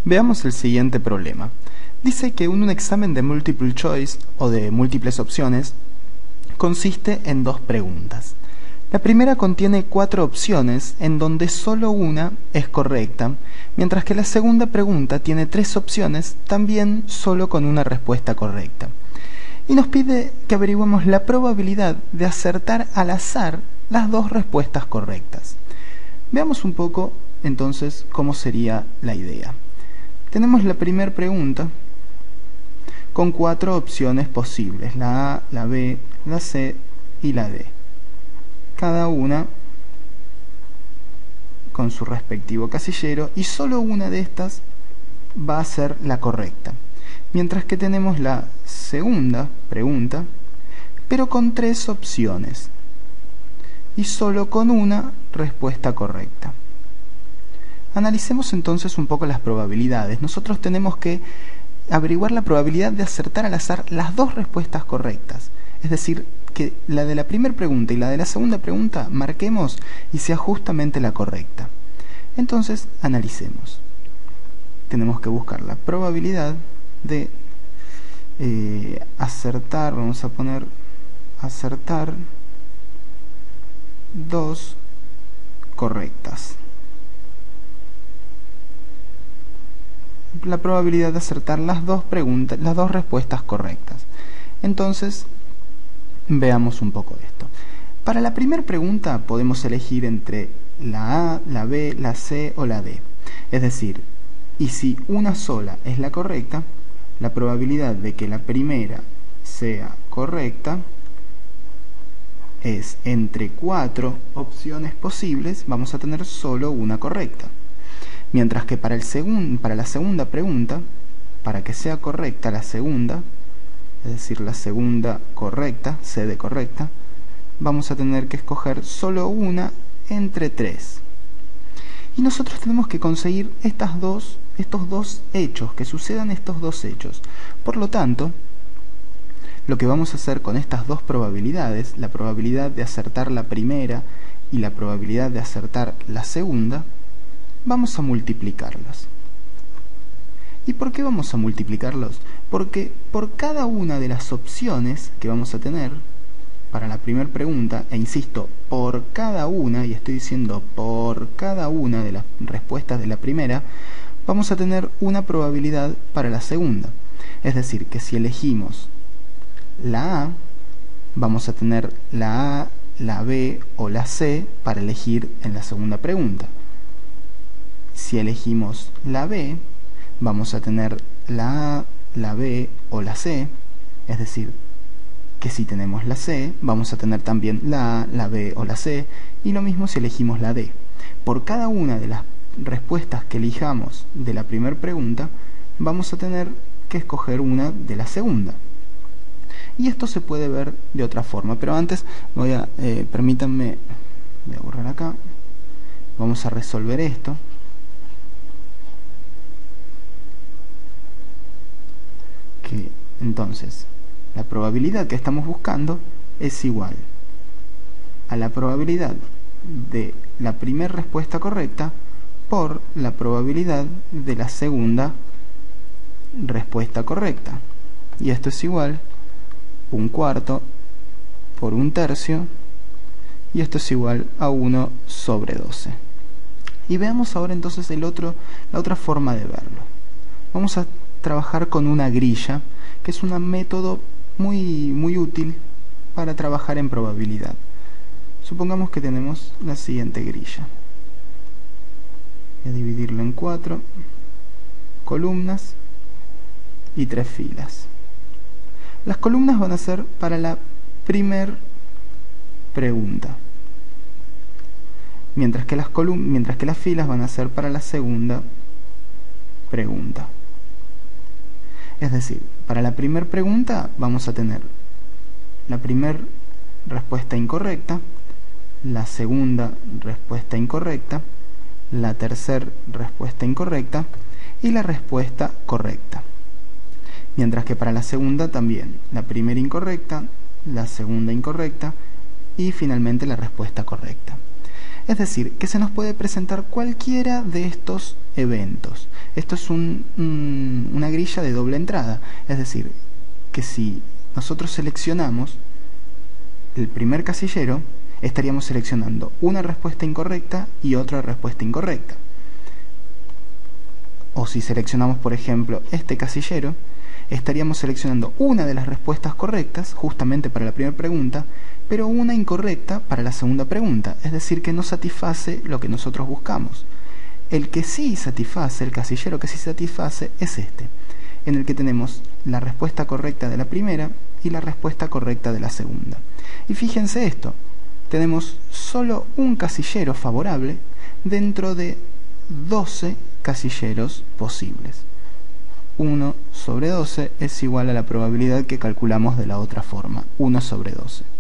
Veamos el siguiente problema. Dice que un examen de multiple choice o de múltiples opciones consiste en dos preguntas. La primera contiene 4 opciones en donde solo una es correcta, mientras que la segunda pregunta tiene 3 opciones, también solo con una respuesta correcta. Y nos pide que averiguemos la probabilidad de acertar al azar las dos respuestas correctas. Veamos un poco entonces cómo sería la idea. Tenemos la primera pregunta con 4 opciones posibles, la A, la B, la C y la D. Cada una con su respectivo casillero, y solo una de estas va a ser la correcta. Mientras que tenemos la segunda pregunta, pero con 3 opciones, y solo con una respuesta correcta. Analicemos entonces un poco las probabilidades. Nosotros tenemos que averiguar la probabilidad de acertar al azar las dos respuestas correctas. Es decir, que la de la primera pregunta y la de la segunda pregunta marquemos y sea justamente la correcta. Entonces, analicemos. Tenemos que buscar la probabilidad de acertar, vamos a poner acertar dos correctas. La probabilidad de acertar las dos respuestas correctas. Entonces, veamos un poco esto. Para la primera pregunta podemos elegir entre la A, la B, la C o la D. Es decir, y si una sola es la correcta, la probabilidad de que la primera sea correcta es entre 4 opciones posibles, vamos a tener solo una correcta. Mientras que para la segunda pregunta, para que sea correcta la segunda, es decir, la segunda correcta, C de correcta, vamos a tener que escoger solo una entre 3. Y nosotros tenemos que conseguir estos dos hechos, que sucedan estos dos hechos. Por lo tanto, lo que vamos a hacer con estas dos probabilidades, la probabilidad de acertar la primera y la probabilidad de acertar la segunda, vamos a multiplicarlos. ¿Y por qué vamos a multiplicarlos? Porque por cada una de las opciones que vamos a tener para la primera pregunta, e insisto, por cada una, y estoy diciendo por cada una de las respuestas de la primera, vamos a tener una probabilidad para la segunda. Es decir, que si elegimos la A, vamos a tener la A, la B o la C para elegir en la segunda pregunta. Si elegimos la B, vamos a tener la A, la B o la C, es decir, que si tenemos la C, vamos a tener también la A, la B o la C, y lo mismo si elegimos la D. Por cada una de las respuestas que elijamos de la primera pregunta, vamos a tener que escoger una de la segunda. Y esto se puede ver de otra forma, pero antes permítanme, voy a borrar acá, vamos a resolver esto. Entonces, la probabilidad que estamos buscando es igual a la probabilidad de la primera respuesta correcta por la probabilidad de la segunda respuesta correcta. Y esto es igual a 1/4 por 1/3, y esto es igual a 1 sobre 12. Y veamos ahora entonces la otra forma de verlo. Vamos a trabajar con una grilla, que es un método muy útil para trabajar en probabilidad. Supongamos que tenemos la siguiente grilla. Voy a dividirlo en 4 columnas y 3 filas. Las columnas van a ser para la primera pregunta, mientras que las filas van a ser para la segunda pregunta. Es decir, para la primera pregunta vamos a tener la primera respuesta incorrecta, la segunda respuesta incorrecta, la tercera respuesta incorrecta y la respuesta correcta. Mientras que para la segunda también, la primera incorrecta, la segunda incorrecta y finalmente la respuesta correcta. Es decir, que se nos puede presentar cualquiera de estos eventos. Esto es una grilla de doble entrada. Es decir, que si nosotros seleccionamos el primer casillero, estaríamos seleccionando una respuesta incorrecta y otra respuesta incorrecta. O si seleccionamos, por ejemplo, este casillero, estaríamos seleccionando una de las respuestas correctas, justamente para la primera pregunta, pero una incorrecta para la segunda pregunta, es decir, que no satisface lo que nosotros buscamos. El que sí satisface, el casillero que sí satisface, es este, en el que tenemos la respuesta correcta de la primera y la respuesta correcta de la segunda. Y fíjense esto, tenemos solo un casillero favorable dentro de 12 casilleros posibles. 1 sobre 12 es igual a la probabilidad que calculamos de la otra forma, 1 sobre 12.